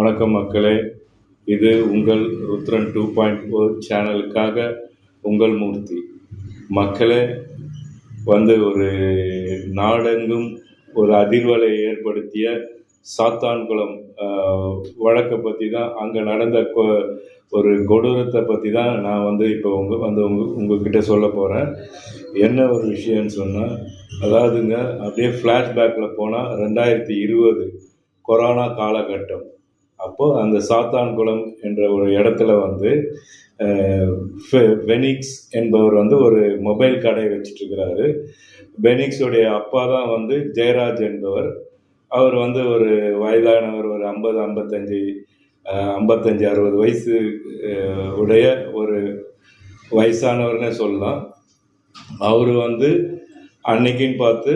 வணக்கம் மக்களே. இது உங்கள் ருத்ரன் 2.0 சேனலுக்காக உங்கள் மூர்த்தி. மக்களே, ஒரு நாடெங்கும் ஒரு அதிர்வலை ஏற்படுத்திய சாத்தான்குளம் வழக்கை பற்றி தான், அங்கே நடந்த ஒரு கொடூரத்தை பற்றி தான் நான் இப்போ உங்ககிட்ட சொல்ல போகிறேன். என்ன ஒரு விஷயம்னு சொன்னால், அதாவதுங்க, அப்படியே ஃப்ளாஷ்பேக்கில் போனால் 2020 கொரோனா காலகட்டம். அப்போது அந்த சாத்தான்குளம் என்ற ஒரு இடத்துல பெனிக்ஸ் என்பவர் ஒரு மொபைல் கடை வச்சிட்ருக்கிறாரு. பெனிக்ஸுடைய அப்பா தான் ஜெயராஜ் என்பவர். அவர் ஒரு வயதானவர், ஒரு 55-60 வயசு உடைய ஒரு வயசானவர்னே சொல்லலாம். அவர் அன்னைக்குன்னு பார்த்து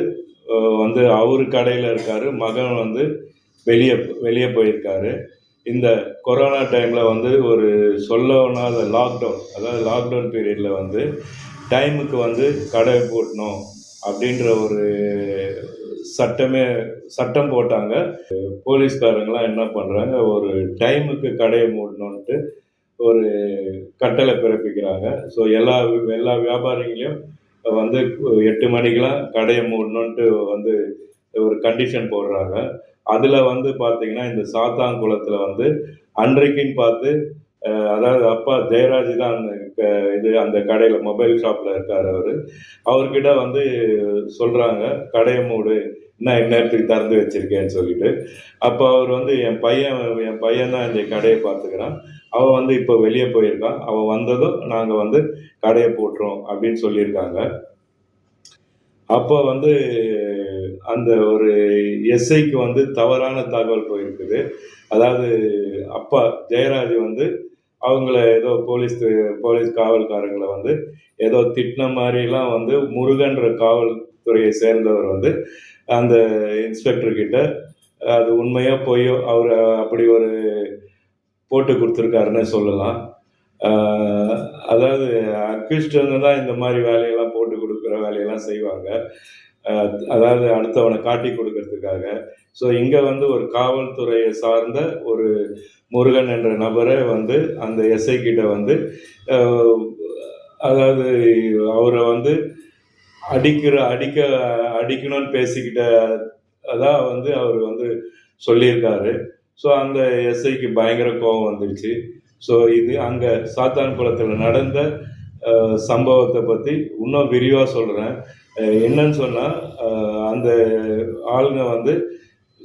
அவர் கடையில் இருக்கார். மகன் வெளியே போயிருக்காரு. இந்த கொரோனா டைமில் ஒரு சொல்லனாத லாக்டவுன், அதாவது லாக்டவுன் பீரியடில் டைமுக்கு கடை போட்டணும் அப்படின்ற ஒரு சட்டம் போட்டாங்க. போலீஸ்காரங்களாம் என்ன பண்ணுறாங்க, ஒரு டைமுக்கு கடையை மூடணுன்ட்டு ஒரு கட்டளை பிறப்பிக்கிறாங்க. ஸோ எல்லா வியாபாரிகளையும் 8 மணிக்கெலாம் கடையை மூடணுன்ட்டு ஒரு கண்டிஷன் போடுறாங்க. அதில் பார்த்தீங்கன்னா, இந்த சாத்தான்குளத்தில் அன்றைக்குன்னு பார்த்து, அதாவது அப்பா ஜெயராஜ் தான் அந்த கடையில் மொபைல் ஷாப்பில் இருக்கார். அவர்கிட்ட சொல்கிறாங்க, கடையை மூடு, இன்னும் இந்நேரத்துக்கு திறந்து வச்சுருக்கேன்னு சொல்லிட்டு. அப்போ அவர் என் பையன் தான் இந்த கடையை பார்த்துக்கிறான், அவன் இப்போ வெளியே போயிருக்கான், அவன் வந்ததும் நாங்கள் கடையை போட்டுறோம் அப்படின்னு சொல்லியிருக்காங்க. அப்போ அந்த ஒரு எஸ்ஐக்கு தவறான தகவல் போயிருக்குது. அதாவது அப்பா ஜெயராஜ் அவங்கள ஏதோ போலீஸ் காவல்காரங்களை ஏதோ திட்டின மாதிரிலாம் முருகன்ற காவல்துறையை சேர்ந்தவர் அந்த இன்ஸ்பெக்டர்கிட்ட அது உண்மையோ பொய்யோ அவர் அப்படி ஒரு போட்டு கொடுத்துருக்காருன்னு சொல்லலாம். அதாவது அக்யூஸ்டவங்க தான் இந்த மாதிரி வேலையெல்லாம் போட்டு கொடுக்குற வேலையெல்லாம் செய்வாங்க, அதாவது அடுத்தவனை காட்டி கொடுக்கறதுக்காக. ஸோ இங்கே ஒரு காவல்துறையை சார்ந்த ஒரு முருகன் என்ற நபரை அந்த எஸ்ஐ கிட்ட அதாவது அவரை அடிக்கணும்னு பேசிக்கிட்ட அதான் அவர் சொல்லியிருக்காரு. ஸோ அந்த எஸ்ஐக்கு பயங்கர கோபம் வந்துடுச்சு. ஸோ இது அங்கே சாத்தான்குளத்தில் நடந்த சம்பவத்தை பற்றி இன்னும் விரிவாக சொல்கிறேன். என்னன்னு சொன்னால், அந்த ஆளுங்க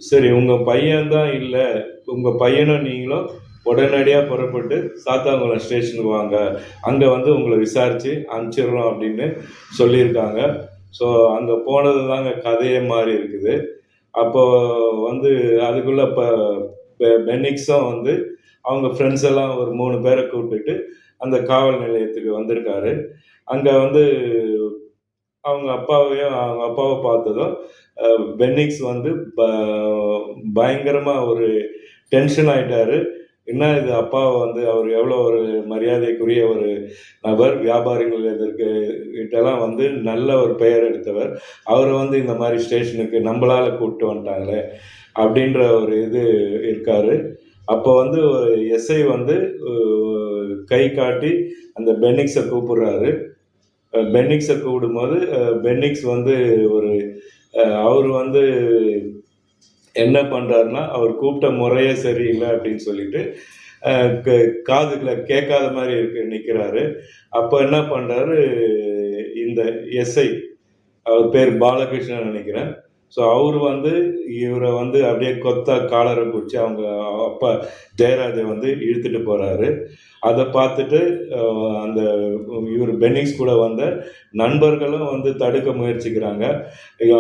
சரி, உங்கள் பையன்தான் இல்லை, உங்கள் பையனும் நீங்களும் உடனடியாக புறப்பட்டு சாத்தான்குளம் ஸ்டேஷனுக்கு வாங்க, அங்கே உங்களை விசாரித்து அனுப்பிச்சிடுறோம் அப்படின்னு சொல்லியிருக்காங்க. ஸோ அங்கே போனது தாங்க கதையே மாறி இருக்குது. அப்போது அதுக்குள்ளே இப்போ பெனிக்ஸும் அவங்க ஃப்ரெண்ட்ஸ் எல்லாம் ஒரு 3 பேரை கூப்பிட்டுட்டு அந்த காவல் நிலையத்துக்கு வந்திருக்காரு. அங்கே அவங்க அப்பாவை பார்த்ததும் பெனிக்ஸ் பயங்கரமாக ஒரு டென்ஷன் ஆகிட்டாரு. என்ன இது, அப்பாவை அவர் எவ்வளோ ஒரு மரியாதைக்குரிய ஒரு நபர், வியாபாரிகள் கிட்டலாம் நல்ல ஒரு பெயர் எடுத்தவர், அவரை இந்த மாதிரி ஸ்டேஷனுக்கு நம்மளால் கூப்பிட்டு வந்துட்டாங்களே அப்படின்ற ஒரு இது இருக்காரு. அப்போ எஸ்ஐ கை காட்டி அந்த பெனிக்ஸை கூப்பிடுறாரு. பெனிக்ஸை கூப்பிடும்போது பெனிக்ஸ் ஒரு அவர் என்ன பண்ணுறாருன்னா, அவர் கூப்பிட்ட முறையே சரியில்லை அப்படின்னு சொல்லிட்டு காதுகளை கேட்காத மாதிரி நிற்கிறாரு. அப்போ என்ன பண்ணுறாரு, இந்த எஸ்ஐ, அவர் பேர் பாலகிருஷ்ணன் நினைக்கிறேன். ஸோ அவர் இவரை அப்படியே கொத்தா காலரை பிடிச்சி அவங்க அப்பா ஜெயராஜை இழுத்துட்டு போகிறாரு. அதை பார்த்துட்டு அந்த இவர் பெனிக்ஸ் கூட வந்த நண்பர்களும் தடுக்க முயற்சிக்கிறாங்க.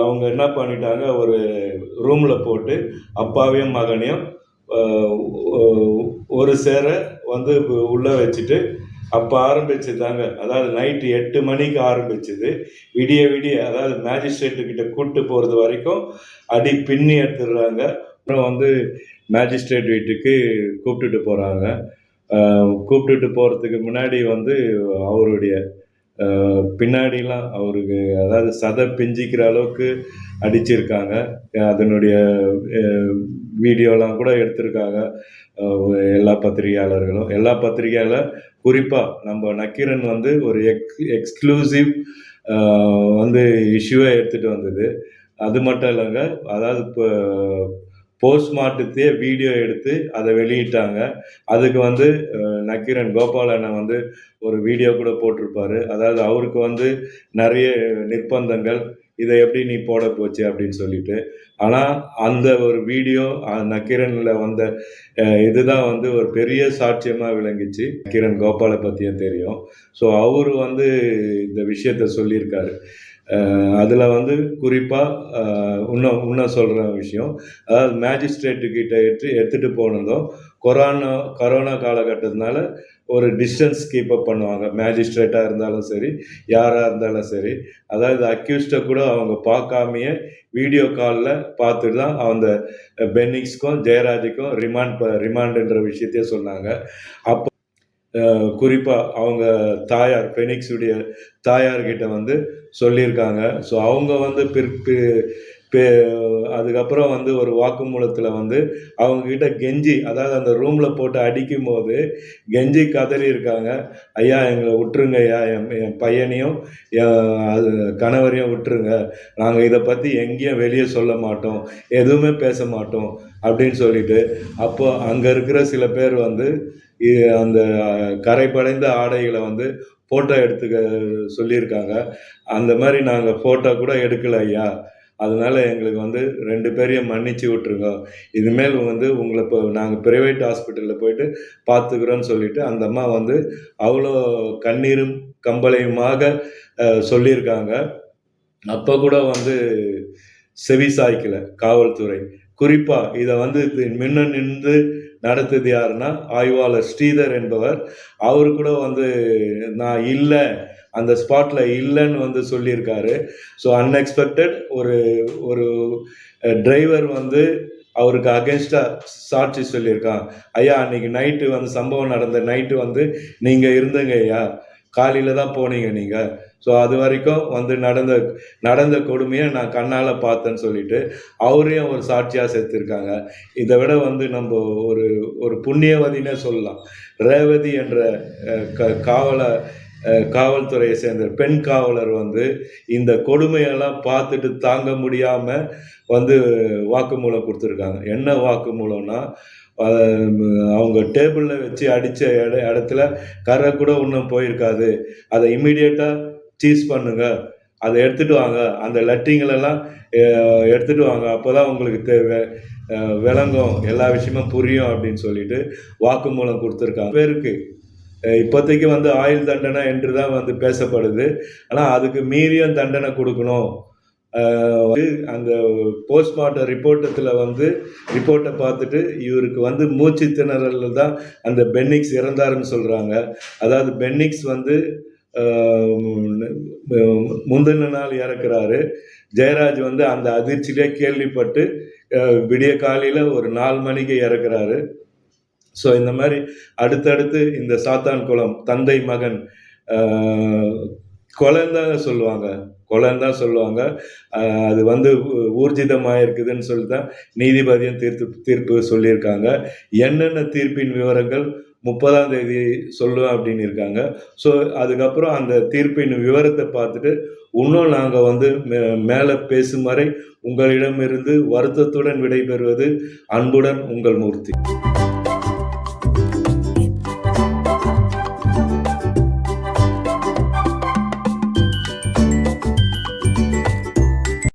அவங்க என்ன பண்ணிட்டாங்க, ஒரு ரூமில் போட்டு அப்பாவையும் மகனையும் ஒரு சேர உள்ளே வச்சுட்டு, அப்போ ஆரம்பிச்சுதாங்க, அதாவது நைட்டு 8 மணிக்கு ஆரம்பிச்சுது, விடிய அதாவது மேஜிஸ்ட்ரேட்டுக்கிட்ட கூப்பிட்டு போகிறது வரைக்கும் அடி பின்னி எடுத்துடுறாங்க. அப்புறம் மேஜிஸ்ட்ரேட் வீட்டுக்கு கூப்பிட்டுட்டு போகிறாங்க. கூப்பிட்டுட்டு போகிறதுக்கு முன்னாடி அவருடைய பின்னாடிலாம் அவருக்கு அதாவது சதை பிஞ்சிக்கிற அளவுக்கு அடிச்சிருக்காங்க. அதனுடைய வீடியோலாம் கூட எடுத்திருக்காங்க எல்லா பத்திரிகையாளர்களும். எல்லா பத்திரிகையாளர் குறிப்பாக நம்ம நக்கீரன் வந்து ஒரு எக்ஸ்க்ளூசிவ் வந்து இஷ்யூவை எடுத்துகிட்டு வந்தது. அது மட்டும் இல்லைங்க, அதாவது இப்போ போஸ்ட்மார்ட்டத்தையே வீடியோ எடுத்து அதை வெளியிட்டாங்க. அதுக்கு வந்து நக்கீரன் கோபால் அண்ணன் வந்து ஒரு வீடியோ கூட போட்டிருப்பாரு. அதாவது அவருக்கு வந்து நிறைய நிர்பந்தங்கள், இதை எப்படி நீ போட போச்சு அப்படின்னு சொல்லிட்டு. ஆனால் அந்த ஒரு வீடியோ நக்கீரனில் வந்த இதுதான் வந்து ஒரு பெரிய சாட்சியமாக விளங்கிச்சு. நக்கீரன் கோபாலை பற்றியும் தெரியும். ஸோ அவர் வந்து இந்த விஷயத்த சொல்லியிருக்காரு. அதில் வந்து குறிப்பாக இன்னும் சொல்கிற விஷயம், அதாவது மேஜிஸ்ட்ரேட்டுக்கிட்ட எடுத்துகிட்டு போனதும் கொரோனா காலகட்டத்தினால ஒரு டிஸ்டன்ஸ் கீப்பப் பண்ணுவாங்க. மேஜிஸ்ட்ரேட்டாக இருந்தாலும் சரி, யாராக இருந்தாலும் சரி. அதாவது அக்யூஸ்டை கூட அவங்க பார்க்காமையே வீடியோ காலில் பார்த்துட்டு தான் அந்த பென்னிக்ஸ்க்கும் ஜெயராஜுக்கும் ரிமாண்டுன்ற விஷயத்தையே சொன்னாங்க. அப்போ குறிப்பாக அவங்க தாயார், பெனிக்ஸுடைய தாயார்கிட்ட வந்து சொல்லியிருக்காங்க. ஸோ அவங்க வந்து அதுக்கப்புறம் வந்து ஒரு வாக்குமூலத்தில் வந்து அவங்கக்கிட்ட கெஞ்சி, அதாவது அந்த ரூமில் போட்டு அடிக்கும் போது கெஞ்சி கதறி இருக்காங்க. ஐயா எங்களை விட்டுருங்க ஐயா, என் பையனையும் கணவரையும் விட்டுருங்க, நாங்கள் இதை பற்றி எங்கேயும் வெளியே சொல்ல மாட்டோம், எதுவுமே பேச மாட்டோம் அப்படின்னு சொல்லிட்டு. அப்போ அங்கே இருக்கிற சில பேர் வந்து அந்த கரைப்படைந்த ஆடைகளை வந்து ஃபோட்டோ எடுத்துக்க சொல்லியிருக்காங்க. அந்த மாதிரி நாங்கள் ஃபோட்டோ கூட எடுக்கலை ஐயா, அதனால எங்களுக்கு வந்து 2 பேரையும் மன்னிச்சு விட்டுருங்க, இனிமேல் வந்து உங்களை இப்போ நாங்கள் ப்ரைவேட் ஹாஸ்பிட்டலில் போயிட்டு பார்த்துக்குறோன்னு சொல்லிட்டு அந்த அம்மா வந்து அவ்வளோ கண்ணீரும் கம்பளையுமாக சொல்லியிருக்காங்க. அப்போ கூட வந்து செவி சாய்க்கல காவல்துறை. குறிப்பாக இதை வந்து முன்ன நின்று நடத்துது யாருன்னா ஆய்வாளர் ஸ்ரீதர் என்பவர். அவரு கூட வந்து நான் இல்லை, அந்த ஸ்பாட்ல இல்லைன்னு வந்து சொல்லியிருக்காரு. ஸோ அன்எக்ஸ்பெக்டட் ஒரு ஒரு டிரைவர் வந்து அவருக்கு அகேன்ஸ்டாக சாட்சி சொல்லியிருக்கான். ஐயா அன்னைக்கு நைட்டு வந்து சம்பவம் நடந்த நைட்டு வந்து நீங்கள் இருந்தங்க ஐயா, காலையில் தான் போனீங்க நீங்கள். ஸோ அது வரைக்கும் வந்து நடந்த கொடுமையை நான் கண்ணால் பார்த்தேன்னு சொல்லிட்டு அவரையும் ஒரு சாட்சியாக சேர்த்துருக்காங்க. இதை விட வந்து நம்ம ஒரு புண்ணியவதினே சொல்லலாம். ரேவதி என்ற காவல்துறையை சேர்ந்த பெண் காவலர் வந்து இந்த கொடுமையெல்லாம் பார்த்துட்டு தாங்க முடியாமல் வந்து வாக்குமூலம் கொடுத்துருக்காங்க. என்ன வாக்குமூலம்னா, அவங்க டேபிளில் வச்சு அடித்த இடத்துல கரை கூட இன்னும் போயிருக்காது, அதை இம்மிடியேட்டாக சீஸ் பண்ணுங்க, அதை எடுத்துகிட்டு வாங்க, அந்த லட்டிங்களெல்லாம் எடுத்துகிட்டு வாங்க, அப்போ தான் உங்களுக்கு விளங்கும், எல்லா விஷயமும் புரியும் அப்படின்னு சொல்லிட்டு வாக்குமூலம் கொடுத்துருக்காங்க. பேருக்கு இப்போதைக்கு வந்து ஆயுள் தண்டனை என்று தான் வந்து பேசப்படுது. ஆனால் அதுக்கு மீறியும் தண்டனை கொடுக்கணும். அந்த போஸ்ட்மார்ட்டம் ரிப்போர்ட்டை பார்த்துட்டு இவருக்கு வந்து மூச்சு திணறல்ல தான் அந்த பென்னிக்ஸ் இறந்தாருன்னு சொல்கிறாங்க. அதாவது பென்னிக்ஸ் வந்து முந்தின நாள் இறக்குறாரு. ஜெயராஜ் வந்து அந்த அதிர்ச்சியிலே கேள்விப்பட்டு விடிய காலையில் ஒரு 4 மணிக்கு இறக்குறாரு. ஸோ இந்த மாதிரி அடுத்தடுத்து இந்த சாத்தான் குளம் தந்தை மகன் கொலைன்னு தான் சொல்லுவாங்க. அது வந்து ஊர்ஜிதமாக இருக்குதுன்னு சொல்லி தான் நீதிபதியும் தீர்ப்பு சொல்லியிருக்காங்க. என்னென்ன தீர்ப்பின் விவரங்கள் 30ஆம் தேதி சொல்லுவேன் அப்படின்னு இருக்காங்க. ஸோ அதுக்கப்புறம் அந்த தீர்ப்பின் விவரத்தை பார்த்துட்டு இன்னும் நாங்கள் வந்து மேலே பேசும் வரை உங்களிடமிருந்து வருத்தத்துடன் விடைபெறுவது அன்புடன் உங்கள் மூர்த்தி.